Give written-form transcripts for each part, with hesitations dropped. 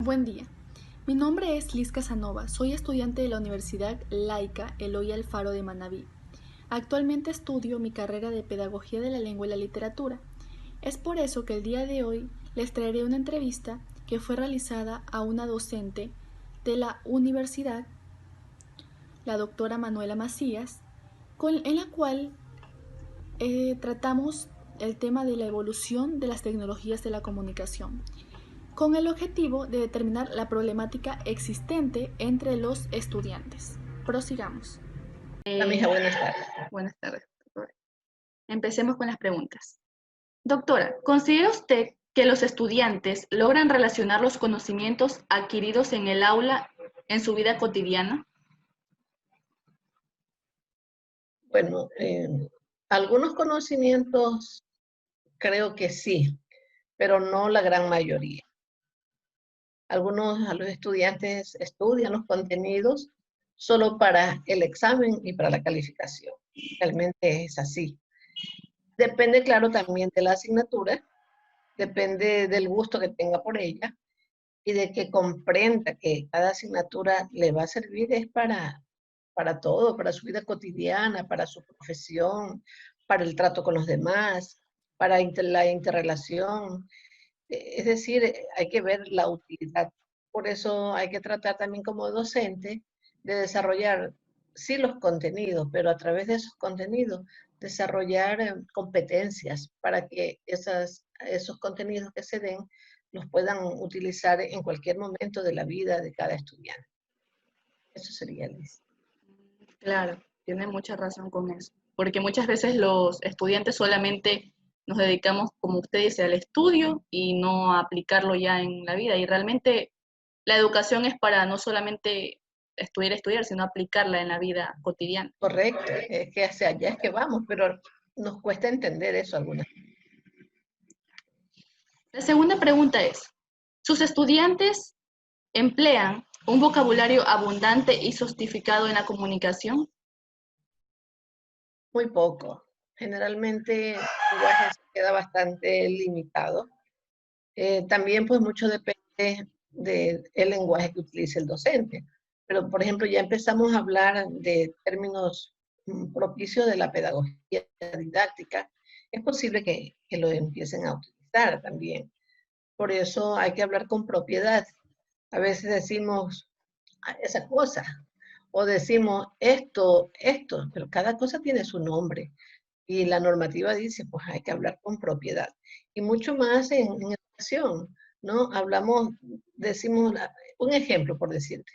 Buen día. Mi nombre es Liz Casanova. Soy estudiante de la Universidad Laica Eloy Alfaro de Manabí. Actualmente estudio mi carrera de Pedagogía de la Lengua y la Literatura. Es por eso que el día de hoy les traeré una entrevista que fue realizada a una docente de la universidad, la doctora Manuela Macías, en la cual tratamos el tema de la evolución de las tecnologías de la comunicación, con el objetivo de determinar la problemática existente entre los estudiantes. Prosigamos. Hola, mija, buenas tardes. Buenas tardes, doctora. Empecemos con las preguntas. Doctora, ¿considera usted que los estudiantes logran relacionar los conocimientos adquiridos en el aula en su vida cotidiana? Bueno, algunos conocimientos creo que sí, pero no la gran mayoría. A los estudiantes estudian los contenidos solo para el examen y para la calificación. Realmente es así. Depende, claro, también de la asignatura, depende del gusto que tenga por ella y de que comprenda que cada asignatura le va a servir es para todo, para su vida cotidiana, para su profesión, para el trato con los demás, para la interrelación. Es decir, hay que ver la utilidad. Por eso hay que tratar también como docente de desarrollar, sí, los contenidos, pero a través de esos contenidos desarrollar competencias para que esos contenidos que se den los puedan utilizar en cualquier momento de la vida de cada estudiante. Eso sería, Liz. Claro, tiene mucha razón con eso, porque muchas veces los estudiantes solamente nos dedicamos, como usted dice, al estudio y no a aplicarlo ya en la vida. Y realmente la educación es para no solamente estudiar, sino aplicarla en la vida cotidiana. Correcto, es que hacia allá es que vamos, pero nos cuesta entender eso algunas. La segunda pregunta es, ¿sus estudiantes emplean un vocabulario abundante y sofisticado en la comunicación? Muy poco. Generalmente el lenguaje se queda bastante limitado. También pues mucho depende del lenguaje que utilice el docente. Pero por ejemplo ya empezamos a hablar de términos propicios de la pedagogía didáctica. Es posible que lo empiecen a utilizar también. Por eso hay que hablar con propiedad. A veces decimos esa cosa o decimos esto, pero cada cosa tiene su nombre. Y la normativa dice, pues hay que hablar con propiedad. Y mucho más en educación, ¿no? Decimos, un ejemplo por decirte,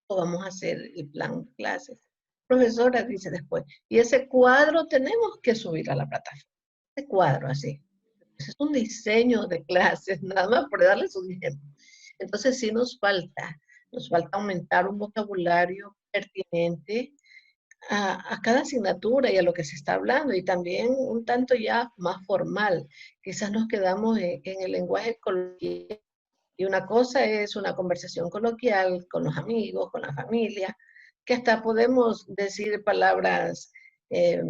o vamos a hacer el plan de clases. Profesora dice después, y ese cuadro tenemos que subir a la plataforma. Ese cuadro así. Es un diseño de clases, nada más por darles un ejemplo. Entonces sí nos falta aumentar un vocabulario pertinente a cada asignatura y a lo que se está hablando, y también un tanto ya más formal. Quizás nos quedamos en el lenguaje coloquial, y una cosa es una conversación coloquial con los amigos, con la familia, que hasta podemos decir palabras eh,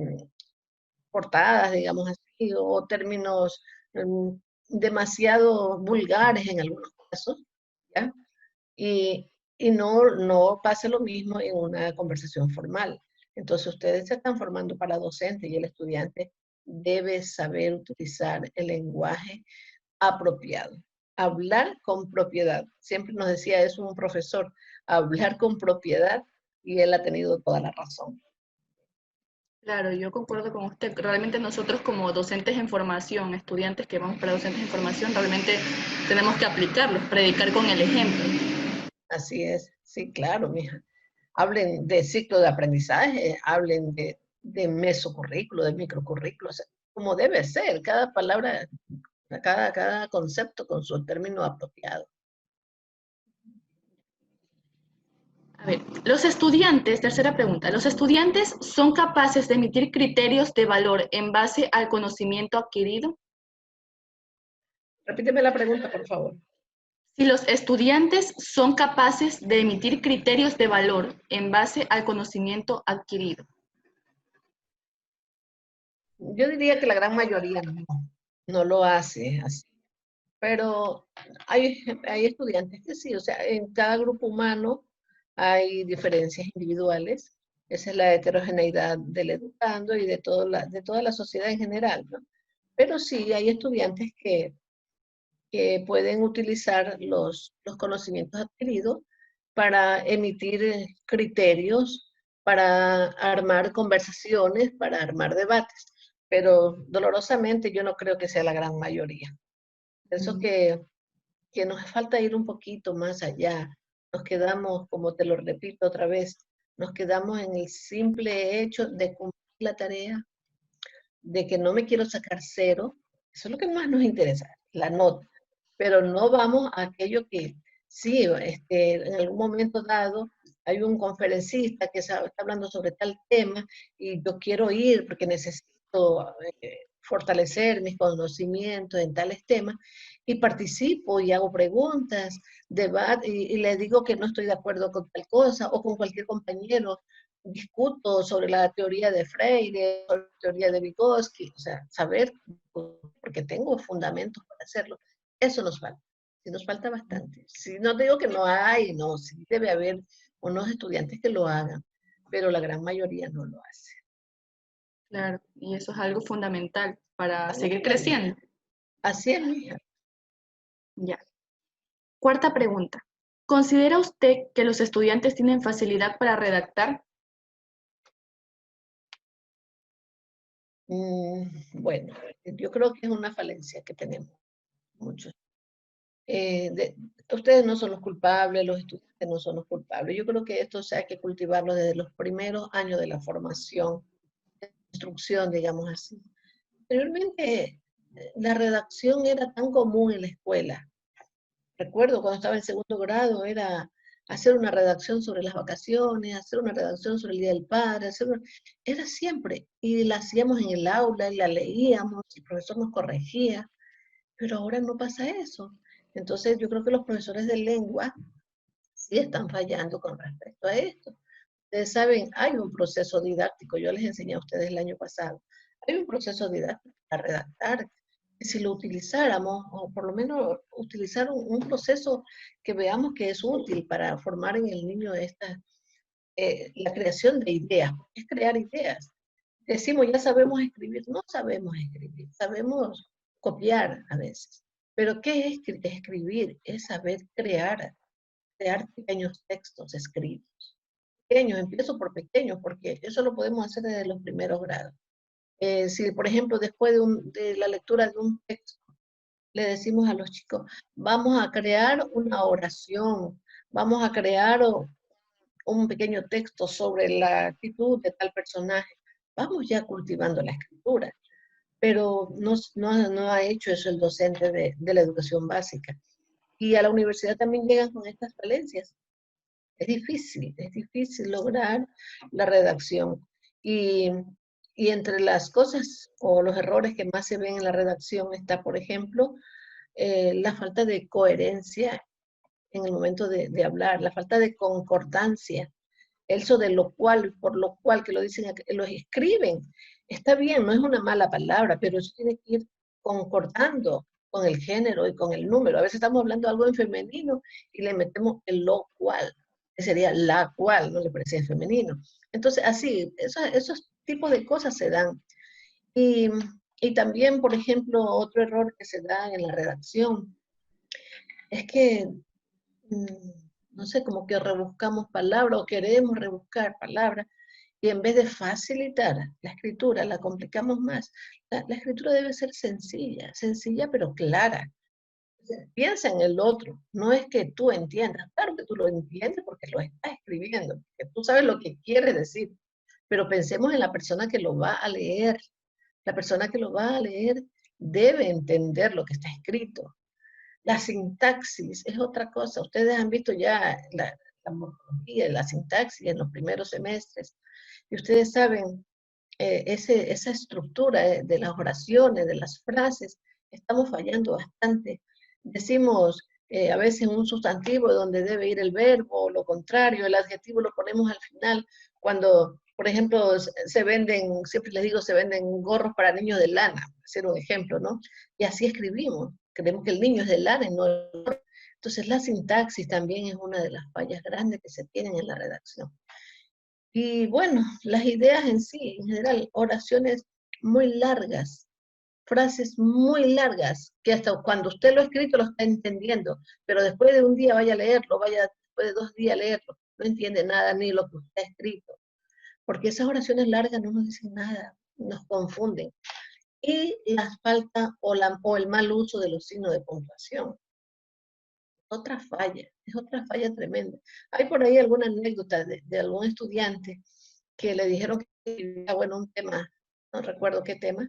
cortadas, digamos así, o términos demasiado vulgares en algunos casos, ¿ya? Y no pase lo mismo en una conversación formal. Entonces, ustedes se están formando para docente y el estudiante debe saber utilizar el lenguaje apropiado. Hablar con propiedad. Siempre nos decía eso un profesor, hablar con propiedad, y él ha tenido toda la razón. Claro, yo concuerdo con usted. Realmente nosotros como docentes en formación, estudiantes que vamos para docentes en formación, realmente tenemos que aplicarlos, predicar con el ejemplo. Así es, sí, claro, mija. Hablen de ciclo de aprendizaje, hablen de mesocurrículo, de microcurrículo, o sea, como debe ser, cada palabra, cada concepto con su término apropiado. A ver, los estudiantes, tercera pregunta, ¿los estudiantes son capaces de emitir criterios de valor en base al conocimiento adquirido? Repíteme la pregunta, por favor. Si los estudiantes son capaces de emitir criterios de valor en base al conocimiento adquirido. Yo diría que la gran mayoría no lo hace así, pero hay estudiantes que sí, o sea, en cada grupo humano hay diferencias individuales. Esa es la heterogeneidad del educando y de toda la sociedad en general, ¿no? Pero sí hay estudiantes que pueden utilizar los conocimientos adquiridos para emitir criterios, para armar conversaciones, para armar debates. Pero dolorosamente yo no creo que sea la gran mayoría. Pienso que nos falta ir un poquito más allá. Nos quedamos, como te lo repito otra vez, nos quedamos en el simple hecho de cumplir la tarea, de que no me quiero sacar cero. Eso es lo que más nos interesa, la nota. Pero no vamos a aquello que sí, en algún momento dado hay un conferencista que está hablando sobre tal tema y yo quiero ir porque necesito fortalecer mis conocimientos en tales temas y participo y hago preguntas, debate y le digo que no estoy de acuerdo con tal cosa o con cualquier compañero discuto sobre la teoría de Freire, sobre la teoría de Vygotsky, o sea, saber, porque tengo fundamentos para hacerlo. Eso nos falta. Sí, nos falta bastante. Si no digo que no hay, no, sí debe haber unos estudiantes que lo hagan, pero la gran mayoría no lo hace. Claro, y eso es algo fundamental para seguir Fundamental. creciendo. Así es, mija. Ya. Cuarta pregunta. ¿Considera usted que los estudiantes tienen facilidad para redactar? Bueno, yo creo que es una falencia que tenemos muchos. Ustedes no son los culpables, los estudiantes no son los culpables. Yo creo que esto se hay que cultivarlo desde los primeros años de la formación, instrucción, digamos así. Anteriormente, la redacción era tan común en la escuela. Recuerdo cuando estaba en segundo grado, era hacer una redacción sobre las vacaciones, hacer una redacción sobre el Día del Padre, era siempre. Y la hacíamos en el aula, y la leíamos, el profesor nos corregía, pero ahora no pasa eso. Entonces yo creo que los profesores de lengua sí están fallando con respecto a esto. Ustedes saben, hay un proceso didáctico, yo les enseñé a ustedes el año pasado, hay un proceso didáctico para redactar, que si lo utilizáramos, o por lo menos utilizar un proceso que veamos que es útil para formar en el niño la creación de ideas, es crear ideas. Decimos, ya sabemos escribir, no sabemos escribir, sabemos copiar a veces. Pero ¿qué es escribir? Es saber crear pequeños textos escritos. Pequeños, empiezo por pequeños, porque eso lo podemos hacer desde los primeros grados. Si, por ejemplo, después de la lectura de un texto, le decimos a los chicos, vamos a crear una oración, vamos a crear un pequeño texto sobre la actitud de tal personaje, vamos ya cultivando la escritura, pero no ha hecho eso el docente de la educación básica. Y a la universidad también llegan con estas falencias. Es difícil lograr la redacción. Y, y entre las cosas o los errores que más se ven en la redacción está, por ejemplo, la falta de coherencia en el momento de hablar, la falta de concordancia, eso de lo cual, por lo cual, que lo dicen, lo escriben. Está bien, no es una mala palabra, pero eso tiene que ir concordando con el género y con el número. A veces estamos hablando algo en femenino y le metemos el lo cual, que sería la cual, no le parece en femenino. Entonces, así, esos tipos de cosas se dan. Y, y también, por ejemplo, otro error que se da en la redacción es que no sé, como que rebuscamos palabras o queremos rebuscar palabras y en vez de facilitar la escritura, la complicamos más. La escritura debe ser sencilla, sencilla pero clara. O sea, piensa en el otro, no es que tú entiendas, claro que tú lo entiendes porque lo estás escribiendo, porque tú sabes lo que quieres decir, pero pensemos en la persona que lo va a leer. La persona que lo va a leer debe entender lo que está escrito. La sintaxis es otra cosa. Ustedes han visto ya la morfología, la sintaxis en los primeros semestres. Y ustedes saben, esa estructura de las oraciones, de las frases, estamos fallando bastante. Decimos a veces un sustantivo donde debe ir el verbo, o lo contrario, el adjetivo lo ponemos al final, cuando, por ejemplo, se venden, siempre les digo, se venden gorros para niños de lana, hacer un ejemplo, ¿no? Y así escribimos. Creemos que el niño es del ARE, no el otro. Entonces la sintaxis también es una de las fallas grandes que se tienen en la redacción. Y bueno, las ideas en sí, en general, oraciones muy largas, frases muy largas, que hasta cuando usted lo ha escrito lo está entendiendo, pero después de un día vaya a leerlo, vaya después de 2 días a leerlo, no entiende nada ni lo que usted ha escrito, porque esas oraciones largas no nos dicen nada, nos confunden. Y la falta o el mal uso de los signos de puntuación. Es otra falla tremenda. Hay por ahí alguna anécdota de algún estudiante que le dijeron que escribía, bueno, un tema, no recuerdo qué tema,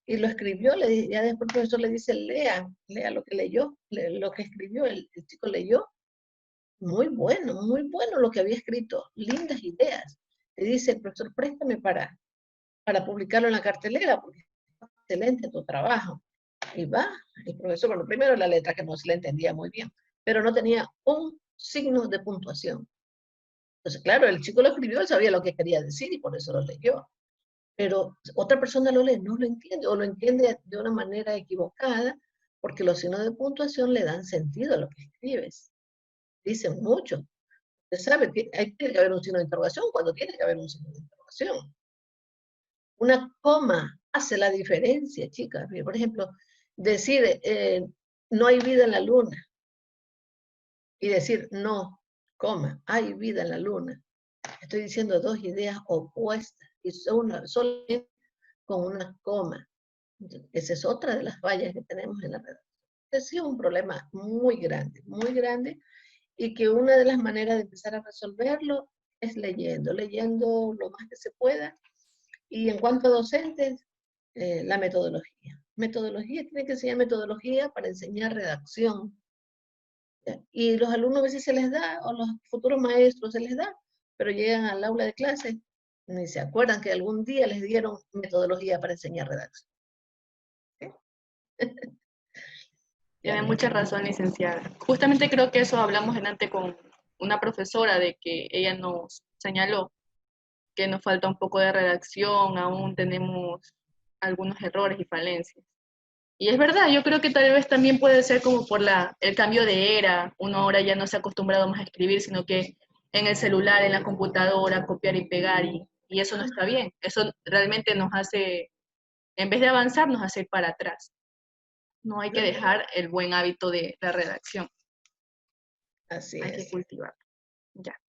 y lo escribió, ya después el profesor le dice, lea lo que leyó, lo que escribió, el chico leyó, muy bueno lo que había escrito, lindas ideas. Le dice el profesor, préstame para publicarlo en la cartelera, porque es excelente tu trabajo. Y va, el profesor, bueno, primero la letra que no se le entendía muy bien, pero no tenía un signo de puntuación. Entonces, claro, el chico lo escribió, él sabía lo que quería decir y por eso lo leyó. Pero otra persona lo lee, no lo entiende, o lo entiende de una manera equivocada, porque los signos de puntuación le dan sentido a lo que escribes. Dicen mucho. Usted sabe que tiene que haber un signo de interrogación cuando tiene que haber un signo de interrogación. Una coma hace la diferencia, chicas. Por ejemplo, decir no hay vida en la luna y decir no, coma, hay vida en la luna. Estoy diciendo dos ideas opuestas y solamente con una coma. Esa es otra de las fallas que tenemos en la redacción. Ese es un problema muy grande, y que una de las maneras de empezar a resolverlo es leyendo lo más que se pueda. Y en cuanto a docentes, la metodología. Metodología, tiene que enseñar metodología para enseñar redacción. Y los alumnos a veces se les da, o los futuros maestros se les da, pero llegan al aula de clase y se acuerdan que algún día les dieron metodología para enseñar redacción. ¿Sí? Tiene mucha razón, licenciada. Justamente creo que eso hablamos delante con una profesora de que ella nos señaló que nos falta un poco de redacción, aún tenemos algunos errores y falencias. Y es verdad, yo creo que tal vez también puede ser como por el cambio de era, uno ahora ya no se ha acostumbrado más a escribir, sino que en el celular, en la computadora, copiar y pegar, y eso no está bien. Eso realmente nos hace, en vez de avanzar, nos hace ir para atrás. No hay que dejar el buen hábito de la redacción. Así Hay que es. cultivarlo. Ya.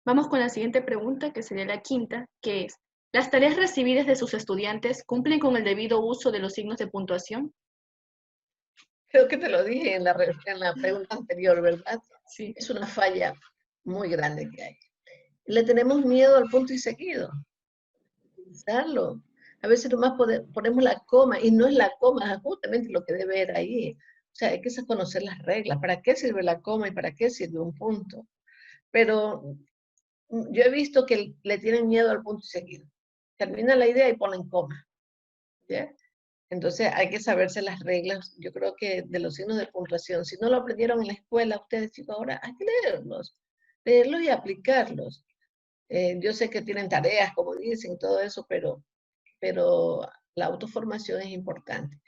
Vamos con la siguiente pregunta, que sería la quinta, que es, ¿las tareas recibidas de sus estudiantes cumplen con el debido uso de los signos de puntuación? Creo que te lo dije en la pregunta anterior, ¿verdad? Sí. Es una falla muy grande que hay. Le tenemos miedo al punto y seguido. Utilizarlo. A veces nomás ponemos la coma y no es la coma, es justamente lo que debe ir ahí. O sea, hay que conocer las reglas. ¿Para qué sirve la coma y para qué sirve un punto? Pero yo he visto que le tienen miedo al punto y seguido. Termina la idea y ponen coma. ¿Ya? Entonces hay que saberse las reglas, yo creo que de los signos de puntuación. Si no lo aprendieron en la escuela, ustedes chicos, ahora hay que leerlos y aplicarlos. Yo sé que tienen tareas, como dicen, y todo eso, pero la autoformación es importante.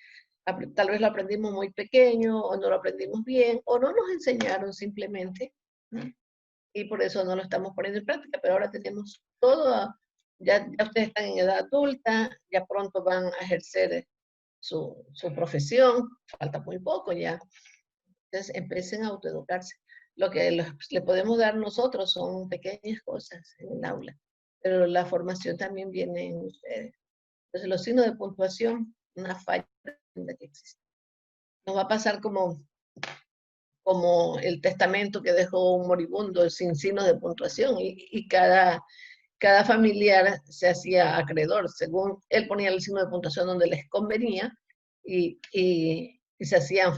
Tal vez lo aprendimos muy pequeño, o no lo aprendimos bien, o no nos enseñaron simplemente, ¿no? Y por eso no lo estamos poniendo en práctica, pero ahora tenemos todo, ya ustedes están en edad adulta, ya pronto van a ejercer su profesión, falta muy poco ya. Entonces empiecen a autoeducarse. Lo que le podemos dar nosotros son pequeñas cosas en el aula, pero la formación también viene en ustedes. Entonces los signos de puntuación, una falla que existe. Nos va a pasar como el testamento que dejó un moribundo sin signos de puntuación y cada familiar se hacía acreedor, según él ponía el signo de puntuación donde les convenía y se hacían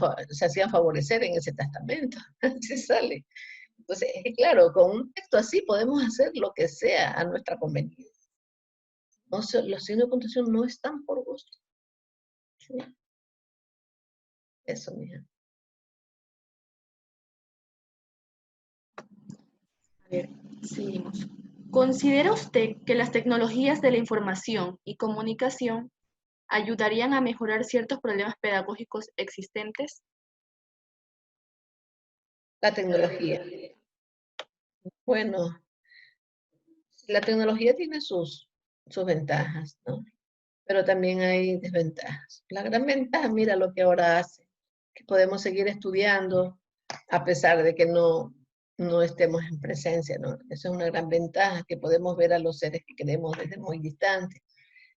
favorecer en ese testamento. Así sale. Entonces, claro, con un texto así podemos hacer lo que sea a nuestra conveniencia. No, los signos de puntuación no están por gusto. ¿Sí? Eso, mija. A ver, seguimos. ¿Considera usted que las tecnologías de la información y comunicación ayudarían a mejorar ciertos problemas pedagógicos existentes? La tecnología. Bueno, la tecnología tiene sus ventajas, ¿no? Pero también hay desventajas. La gran ventaja, mira lo que ahora hace, que podemos seguir estudiando a pesar de que no estemos en presencia, ¿no? Esa es una gran ventaja, que podemos ver a los seres que queremos desde muy distantes,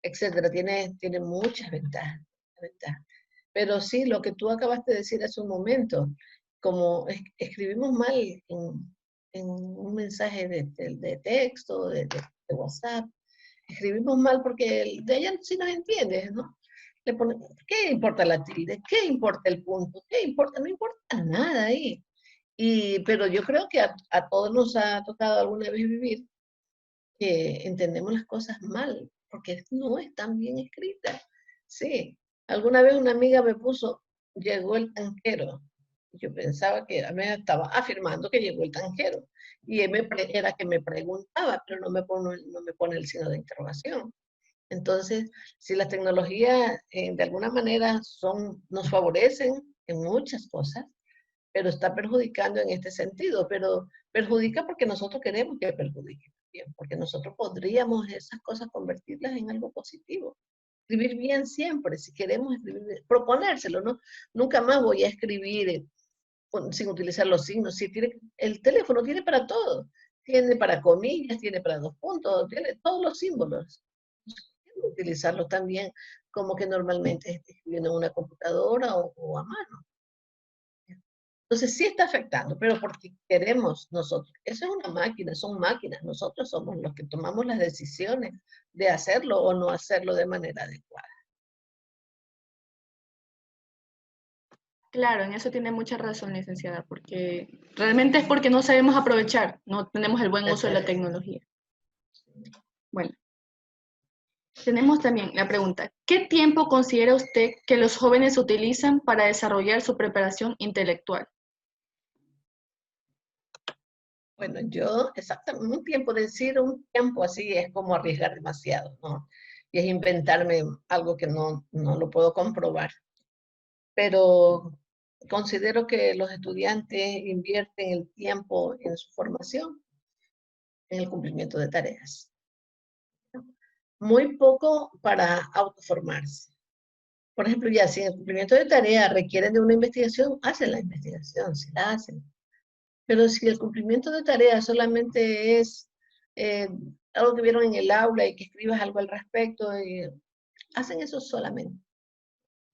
etcétera. Tiene muchas ventajas. Pero sí, lo que tú acabaste de decir hace un momento, como escribimos mal en un mensaje de texto, de WhatsApp, escribimos mal porque de ella sí nos entiende, ¿no? Le pone, ¿qué importa la tilde? ¿Qué importa el punto? ¿Qué importa? No importa nada ahí. Pero yo creo que a todos nos ha tocado alguna vez vivir que entendemos las cosas mal, porque no están bien escritas. Sí, alguna vez una amiga me puso, llegó el tanquero. Yo pensaba que me estaba afirmando que llegó el tanquero. Y era que me preguntaba, pero no me pone el signo de interrogación. Entonces, si las tecnologías de alguna manera nos favorecen en muchas cosas, pero está perjudicando en este sentido, pero perjudica porque nosotros queremos que perjudique también, porque nosotros podríamos esas cosas convertirlas en algo positivo. Escribir bien siempre, si queremos escribir, proponérselo, ¿no? Nunca más voy a escribir sin utilizar los signos. Si el teléfono tiene para todo, tiene para comillas, tiene para dos puntos, tiene todos los símbolos. Utilizarlos también como que normalmente escribiendo en una computadora o a mano. Entonces sí está afectando, pero porque queremos nosotros. Eso es una máquina, son máquinas. Nosotros somos los que tomamos las decisiones de hacerlo o no hacerlo de manera adecuada. Claro, en eso tiene mucha razón, licenciada, porque realmente es porque no sabemos aprovechar, no tenemos el buen uso de la tecnología. Bueno, tenemos también la pregunta, ¿qué tiempo considera usted que los jóvenes utilizan para desarrollar su preparación intelectual? Bueno, yo exactamente decir un tiempo así es como arriesgar demasiado, ¿no? Y es inventarme algo que no lo puedo comprobar. Pero considero que los estudiantes invierten el tiempo en su formación, en el cumplimiento de tareas. Muy poco para autoformarse. Por ejemplo, ya si el cumplimiento de tareas requieren de una investigación, hacen la investigación, si la hacen. Pero si el cumplimiento de tareas solamente es eh, algo que vieron en el aula y que escribas algo al respecto, hacen eso solamente,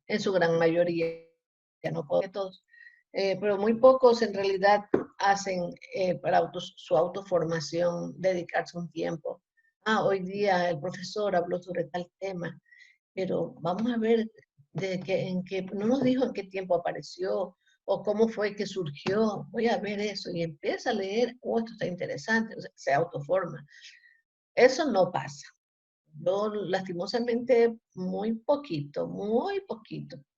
en su gran mayoría, ya no todos, pero muy pocos en realidad hacen para su autoformación, dedicarse un tiempo. Hoy día el profesor habló sobre tal tema, pero vamos a ver no nos dijo en qué tiempo apareció o cómo fue que surgió. Voy a ver eso y empieza a leer, esto está interesante, o sea, se autoforma. Eso no pasa. Yo, lastimosamente, muy poquito.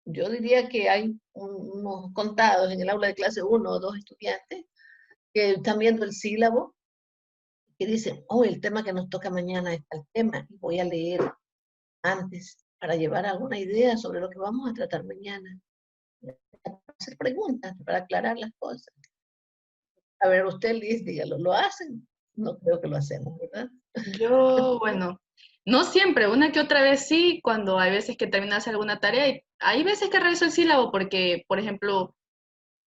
Yo diría que hay unos contados en el aula de clase 1 o 2 estudiantes que están viendo el sílabo y dicen, el tema que nos toca mañana es tal tema, y voy a leer antes para llevar alguna idea sobre lo que vamos a tratar mañana. Hacer preguntas para aclarar las cosas. A ver, usted, Liz, dígalo, ¿lo hacen? No creo que lo hacemos, ¿verdad? Yo, bueno, no siempre, una que otra vez sí, cuando hay veces que terminas alguna tarea, y hay veces que reviso el sílabo porque, por ejemplo,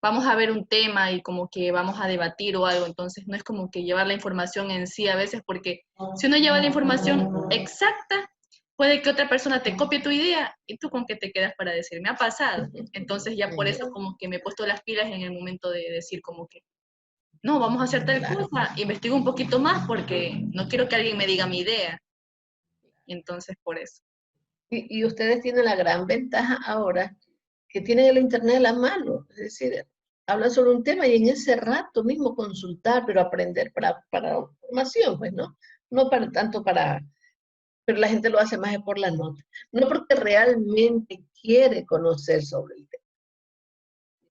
vamos a ver un tema y como que vamos a debatir o algo, entonces no es como que llevar la información en sí a veces, porque si uno lleva la información exacta, puede que otra persona te copie tu idea y tú con qué te quedas para decir, me ha pasado. Entonces ya por eso como que me he puesto las pilas en el momento de decir como que, no, vamos a hacer tal cosa, investigo un poquito más porque no quiero que alguien me diga mi idea. Y entonces por eso. Y ustedes tienen la gran ventaja ahora que tienen el Internet a la mano. Es decir, hablan sobre un tema y en ese rato mismo consultar, pero aprender para formación, pues, ¿no? No para tanto pero la gente lo hace más por la nota. No porque realmente quiere conocer sobre el tema.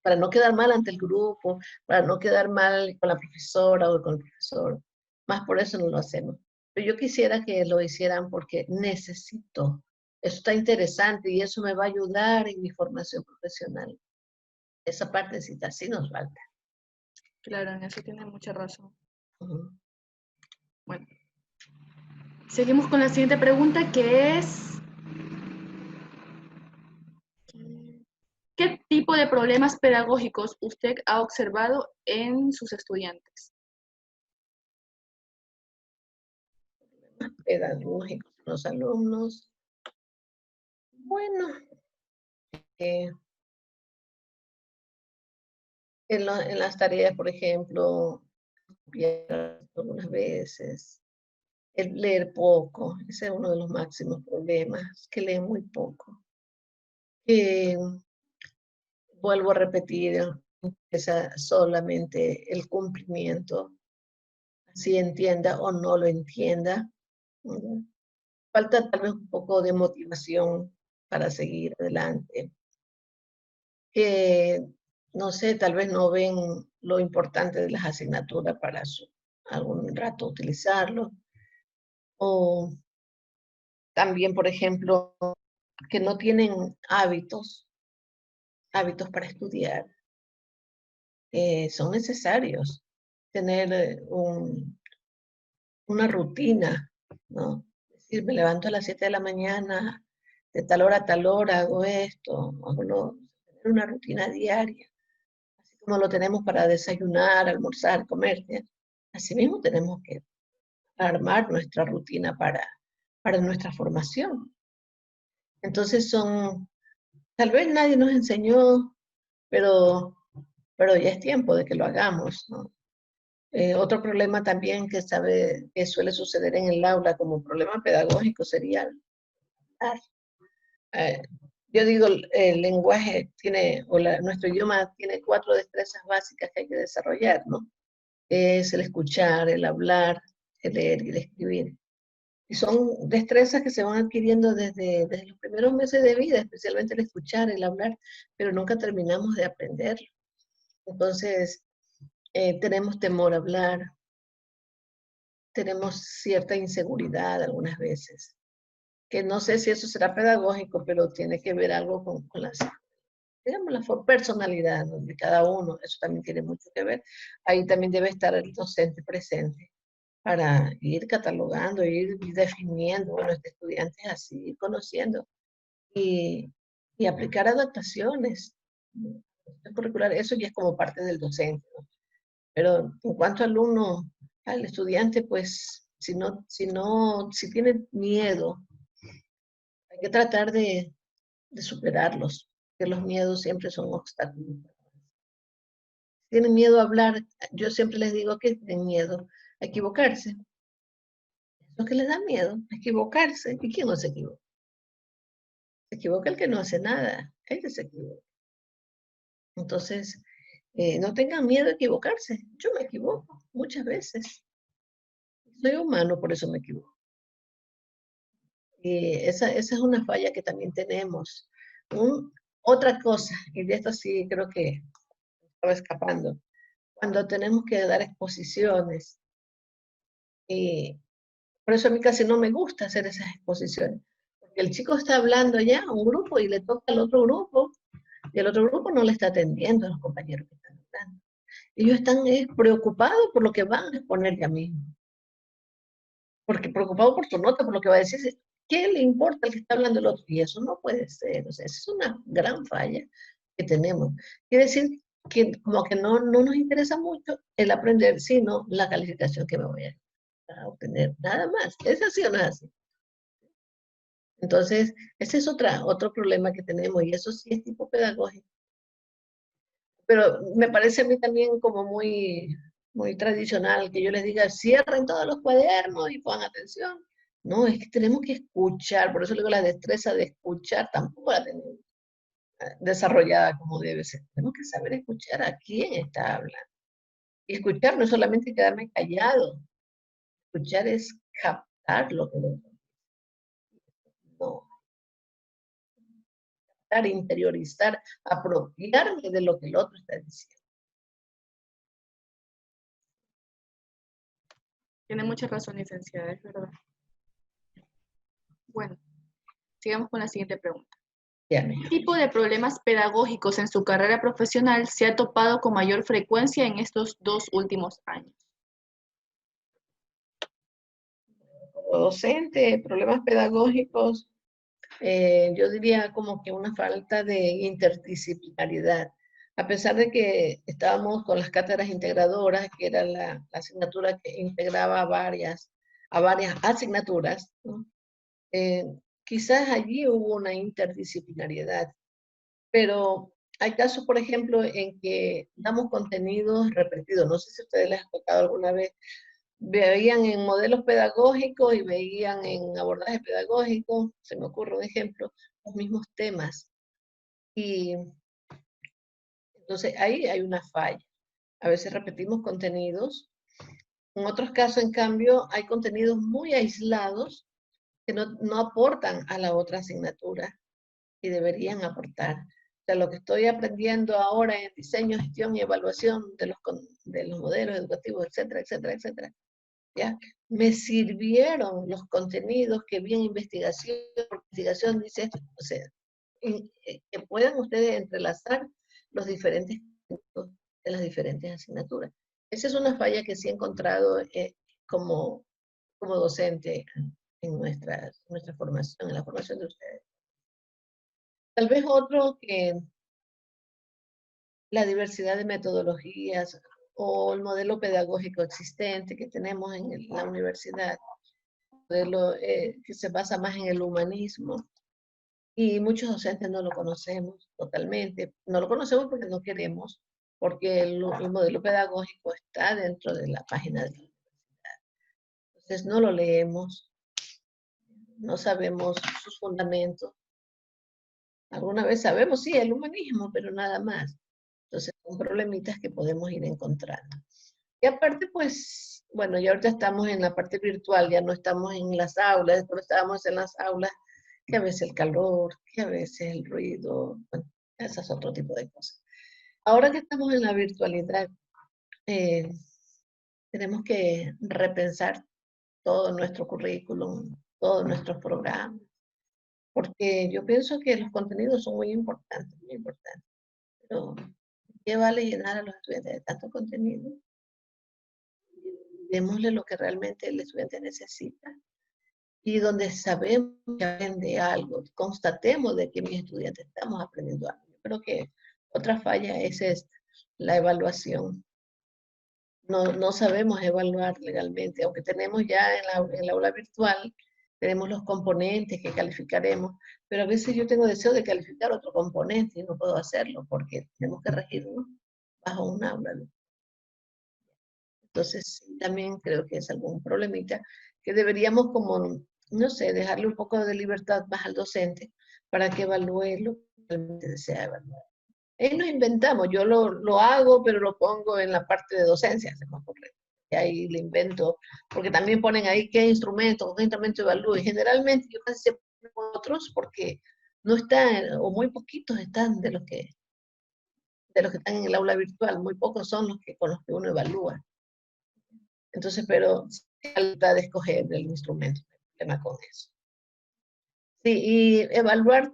Para no quedar mal ante el grupo, para no quedar mal con la profesora o con el profesor. Más por eso no lo hacemos. Pero yo quisiera que lo hicieran porque necesito eso está interesante y eso me va a ayudar en mi formación profesional. Esa partecita sí nos falta. Claro, en eso tiene mucha razón. Ujú. Bueno, seguimos con la siguiente pregunta que es, ¿qué tipo de problemas pedagógicos usted ha observado en sus estudiantes? Pedagógicos, los alumnos. Bueno, eh, en las tareas, por ejemplo, copiar algunas veces, el leer poco, ese es uno de los máximos problemas, que leen muy poco. Eh, Vuelvo a repetir, esa solamente el cumplimiento, si entienda o no lo entienda. ¿No? Falta tal vez un poco de motivación para seguir adelante. Que, no sé, tal vez no ven lo importante de las asignaturas para algún rato utilizarlo. O también, por ejemplo, que no tienen hábitos para estudiar. Son necesarios tener una rutina, ¿no? Es decir, me levanto a las 7 de la mañana, de tal hora a tal hora hago esto, tener una rutina diaria, así como lo tenemos para desayunar, almorzar, comer, ¿sí? Así mismo tenemos que armar nuestra rutina para nuestra formación. Entonces tal vez nadie nos enseñó, pero, pero ya es tiempo de que lo hagamos, ¿no? Otro problema también que suele suceder en el aula como problema pedagógico sería hablar. Eh, yo digo, el lenguaje nuestro idioma tiene 4 destrezas básicas que hay que desarrollar, ¿no? Es el escuchar, el hablar, el leer y el escribir. Y son destrezas que se van adquiriendo desde los primeros meses de vida, especialmente el escuchar, el hablar, pero nunca terminamos de aprender. Entonces, tenemos temor a hablar, tenemos cierta inseguridad algunas veces, que no sé si eso será pedagógico, pero tiene que ver algo con digamos, la personalidad, ¿no?, de cada uno, eso también tiene mucho que ver. Ahí también debe estar el docente presente para ir catalogando, ir definiendo, bueno, este estudiante es así, ir conociendo y, y aplicar adaptaciones, ¿no?, curricular. Eso ya es como parte del docente, ¿no? Pero en cuanto al estudiante, pues, si tiene miedo, hay que tratar de superarlos, que los miedos siempre son obstáculos. Si tienen miedo a hablar, yo siempre les digo que tienen miedo a equivocarse. Lo que les da miedo, a equivocarse. ¿Y quién no se equivoca? Se equivoca el que no hace nada, el que se equivoca. Entonces, no tengan miedo a equivocarse. Yo me equivoco muchas veces. Soy humano, por eso me equivoco. Y esa es una falla que también tenemos. Otra cosa, y de esto sí creo que estaba escapando, cuando tenemos que dar exposiciones, y por eso a mí casi no me gusta hacer esas exposiciones, porque el chico está hablando ya a un grupo y le toca al otro grupo, y el otro grupo no le está atendiendo a los compañeros que están hablando. Ellos están preocupados por lo que van a exponer ya mismo, porque preocupado por su nota, por lo que va a decir, ¿qué le importa el que está hablando el otro? Y eso no puede ser, o sea, esa es una gran falla que tenemos. Quiere decir que como que no nos interesa mucho el aprender, sino la calificación que me voy a obtener, nada más. ¿Es así o no es así? Entonces, ese es otro problema que tenemos, y eso sí es tipo pedagógico. Pero me parece a mí también como muy tradicional que yo les diga, cierren todos los cuadernos y pongan atención. No, es que tenemos que escuchar, por eso le digo, la destreza de escuchar tampoco la tenemos desarrollada como debe ser. Tenemos que saber escuchar a quién está hablando. Y escuchar no es solamente quedarme callado, escuchar es captar lo que el otro dice. No, captar, interiorizar, apropiarme de lo que el otro está diciendo. Tiene mucha razón, licenciada, es verdad. Bueno, sigamos con la siguiente pregunta. Dígame. ¿Qué tipo de problemas pedagógicos en su carrera profesional se ha topado con mayor frecuencia en estos 2 últimos años? Como docente, problemas pedagógicos, yo diría como que una falta de interdisciplinaridad. A pesar de que estábamos con las cátedras integradoras, que era la asignatura que integraba a varias asignaturas, ¿no? Eh, Quizás allí hubo una interdisciplinariedad, pero hay casos, por ejemplo, en que damos contenidos repetidos. No sé si a ustedes les ha tocado alguna vez, veían en modelos pedagógicos y veían en abordaje pedagógico, se me ocurre un ejemplo, los mismos temas. Y entonces ahí hay una falla. A veces repetimos contenidos. En otros casos, en cambio, hay contenidos muy aislados que no aportan a la otra asignatura y deberían aportar. O sea, lo que estoy aprendiendo ahora en diseño, gestión y evaluación de los modelos educativos, etcétera, etcétera, etcétera, ¿ya? Me sirvieron los contenidos que vi en investigación, porque investigación dice esto, o sea, que puedan ustedes entrelazar los diferentes puntos de las diferentes asignaturas. Esa es una falla que sí he encontrado como, como docente en nuestra formación, en la formación de ustedes. Tal vez otro que la diversidad de metodologías o el modelo pedagógico existente que tenemos en la universidad, modelo que se basa más en el humanismo, y muchos docentes no lo conocemos totalmente. No lo conocemos porque no queremos, porque el modelo pedagógico está dentro de la página de la universidad. Entonces no lo leemos, no sabemos sus fundamentos. Alguna vez sabemos, sí, el humanismo, pero nada más. Entonces son problemitas que podemos ir encontrando. Y aparte, pues, bueno, ya ahorita estamos en la parte virtual, ya no estamos en las aulas, después estábamos en las aulas, que a veces el calor, que a veces el ruido, bueno, ese es otro tipo de cosas. Ahora que estamos en la virtualidad, eh, tenemos que repensar todo nuestro currículum, todos nuestros programas, porque yo pienso que los contenidos son muy importantes, muy importantes. Pero, ¿qué vale llenar a los estudiantes de tanto contenido? Démosle lo que realmente el estudiante necesita y donde sabemos que aprende algo, constatemos de que mis estudiantes estamos aprendiendo algo. Yo creo que otra falla es esta, la evaluación. No sabemos evaluar legalmente, aunque tenemos ya en la aula virtual, tenemos los componentes que calificaremos, pero a veces yo tengo deseo de calificar otro componente y no puedo hacerlo porque tenemos que regirnos bajo un aula. Entonces, también creo que es algún problemita que deberíamos como, no sé, dejarle un poco de libertad más al docente para que evalúe lo que realmente desea evaluar. Ahí nos inventamos, yo lo hago, pero lo pongo en la parte de docencia, se me ocurre. Y ahí le invento, porque también ponen ahí con qué instrumento evalúo. Y generalmente yo casi siempre pongo otros porque no están, o muy poquitos están de los que están en el aula virtual, muy pocos son los que con los que uno evalúa. Entonces, pero falta de escoger el instrumento, el tema con eso. Sí, y evaluar,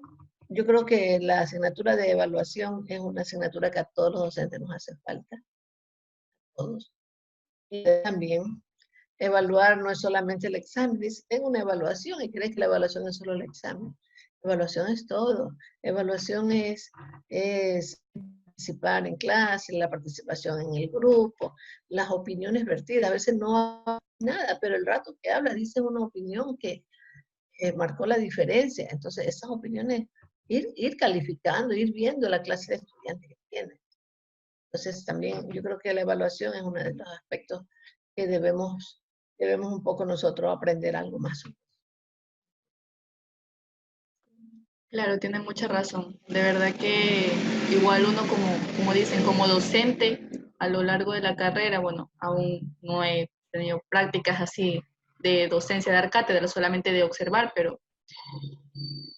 yo creo que la asignatura de evaluación es una asignatura que a todos los docentes nos hace falta, todos. Y también evaluar no es solamente el examen, dice, tengo una evaluación y crees que la evaluación es solo el examen. Evaluación es todo. Evaluación es participar en clase, la participación en el grupo, las opiniones vertidas. A veces no hay nada, pero el rato que habla dice una opinión que marcó la diferencia. Entonces, esas opiniones, ir calificando, ir viendo la clase de estudiantes que tiene. Entonces, también yo creo que la evaluación es uno de los aspectos que debemos un poco nosotros aprender algo más. Claro, tiene mucha razón. De verdad que igual uno como dicen, como docente a lo largo de la carrera, bueno, aún no he tenido prácticas así de docencia, de dar cátedra, solamente de observar, pero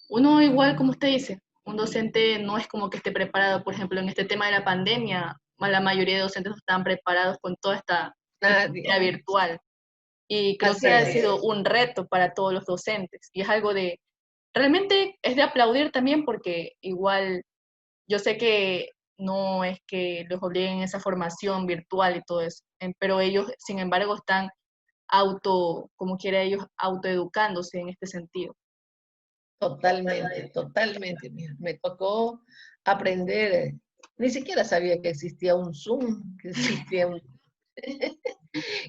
uno igual, como usted dice, un docente no es como que esté preparado, por ejemplo, en este tema de la pandemia, la mayoría de docentes no estaban preparados con toda esta Nadie. virtual. Y creo Así que ha es. sido un reto para todos los docentes y es algo de realmente es de aplaudir también porque igual yo sé que no es que los obliguen a esa formación virtual y todo eso, pero ellos, sin embargo, están como quiera ellos, autoeducándose en este sentido. Totalmente, totalmente. Mira, me tocó aprender, ni siquiera sabía que existía un Zoom, que existía un...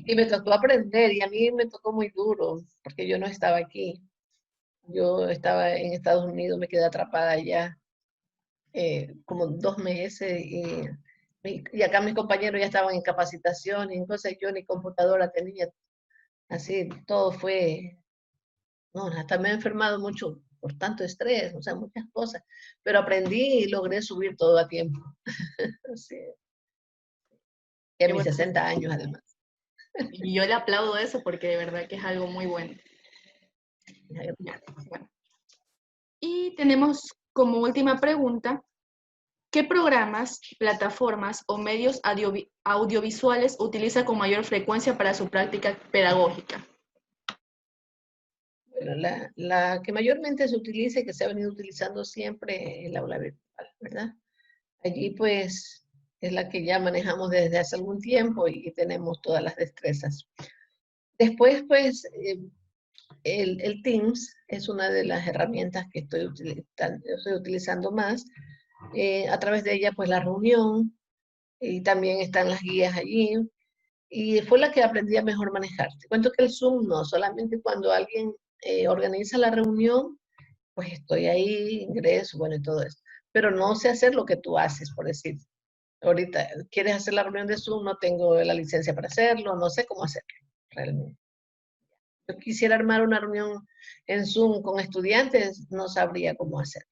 Y me tocó aprender y a mí me tocó muy duro porque yo no estaba aquí. Yo estaba en Estados Unidos, me quedé atrapada allá como 2 meses y acá mis compañeros ya estaban en capacitación y entonces yo ni computadora tenía. Así, todo fue, no, hasta me he enfermado mucho por tanto estrés, o sea, muchas cosas, pero aprendí y logré subir todo a tiempo. Sí, y a Qué mis bueno. 60 años además. Y yo le aplaudo eso porque de verdad que es algo muy bueno. Ya, bueno. Y tenemos como última pregunta, ¿qué programas, plataformas o medios audiovisuales utiliza con mayor frecuencia para su práctica pedagógica? Bueno, la que mayormente se utiliza y que se ha venido utilizando siempre es el aula virtual, ¿verdad? Allí pues es la que ya manejamos desde hace algún tiempo y tenemos todas las destrezas. Después pues el Teams es una de las herramientas que estoy utilizando más. A través de ella pues la reunión y también están las guías allí y fue la que aprendí a mejor manejar. Te cuento que el Zoom no, solamente cuando alguien organiza la reunión, pues estoy ahí, ingreso, bueno, y todo eso. Pero no sé hacer lo que tú haces, por decir. Ahorita, ¿quieres hacer la reunión de Zoom? No tengo la licencia para hacerlo, no sé cómo hacerlo, realmente. Yo quisiera armar una reunión en Zoom con estudiantes, no sabría cómo hacer.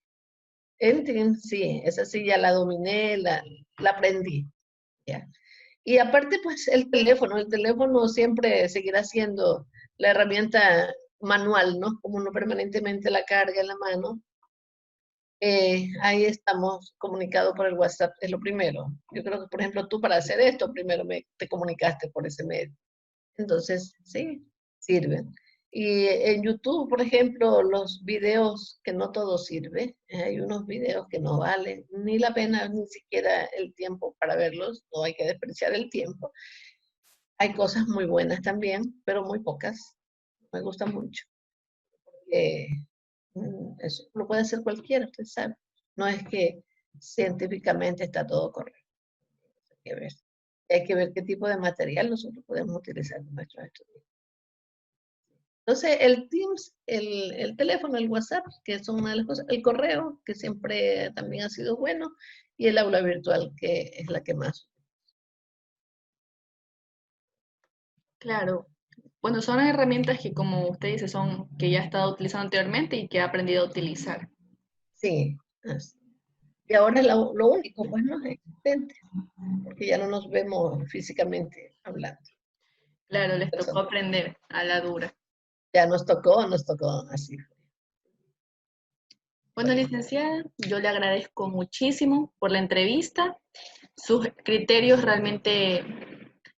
En Teams, sí, esa sí ya la dominé, la aprendí, ¿ya? Y aparte, pues el teléfono siempre seguirá siendo la herramienta manual, ¿no? Como uno permanentemente la carga en la mano. Ahí estamos comunicados por el WhatsApp, es lo primero. Yo creo que, por ejemplo, tú para hacer esto, primero te comunicaste por ese medio. Entonces, sí, sirven. Y en YouTube, por ejemplo, los videos que no todo sirve, hay unos videos que no valen ni la pena, ni siquiera el tiempo para verlos, no hay que despreciar el tiempo. Hay cosas muy buenas también, pero muy pocas. Me gustan mucho. Eh, Eso lo puede hacer cualquiera, usted sabe. No es que científicamente está todo correcto. Hay que ver. Hay que ver qué tipo de material nosotros podemos utilizar con nuestros estudiantes. Entonces, el Teams, el teléfono, el WhatsApp, que son una de las cosas, el correo, que siempre también ha sido bueno, y el aula virtual, que es la que más. Claro. Bueno, son herramientas que, como usted dice, son que ya ha estado utilizando anteriormente y que ha aprendido a utilizar. Sí. Y ahora es lo único, pues no es existente, porque ya no nos vemos físicamente hablando. Claro, les Pero tocó aprender a la dura. ya nos tocó así. Bueno, licenciada, yo le agradezco muchísimo por la entrevista. Sus criterios realmente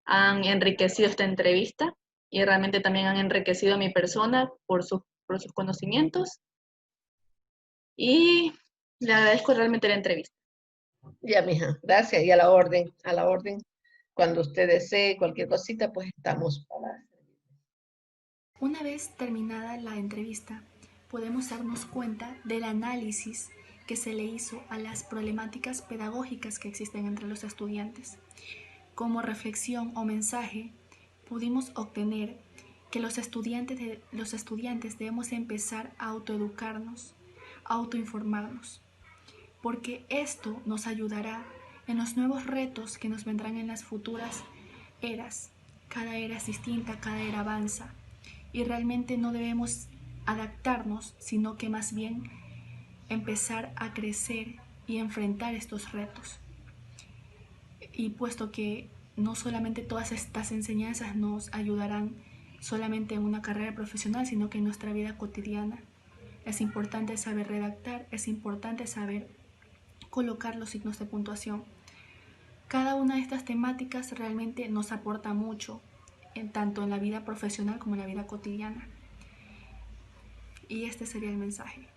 han enriquecido esta entrevista y realmente también han enriquecido a mi persona por sus conocimientos y le agradezco realmente la entrevista. Ya, mija, gracias. Y a la orden, cuando usted desee cualquier cosita, pues estamos para... Una vez terminada la entrevista, podemos darnos cuenta del análisis que se le hizo a las problemáticas pedagógicas que existen entre los estudiantes. Como reflexión o mensaje, pudimos obtener que los estudiantes debemos empezar a autoeducarnos, a autoinformarnos, porque esto nos ayudará en los nuevos retos que nos vendrán en las futuras eras. Cada era es distinta, cada era avanza y realmente no debemos adaptarnos, sino que más bien empezar a crecer y enfrentar estos retos. Y puesto que no solamente todas estas enseñanzas nos ayudarán solamente en una carrera profesional, sino que en nuestra vida cotidiana. Es importante saber redactar, es importante saber colocar los signos de puntuación. Cada una de estas temáticas realmente nos aporta mucho, tanto en la vida profesional como en la vida cotidiana. Y este sería el mensaje.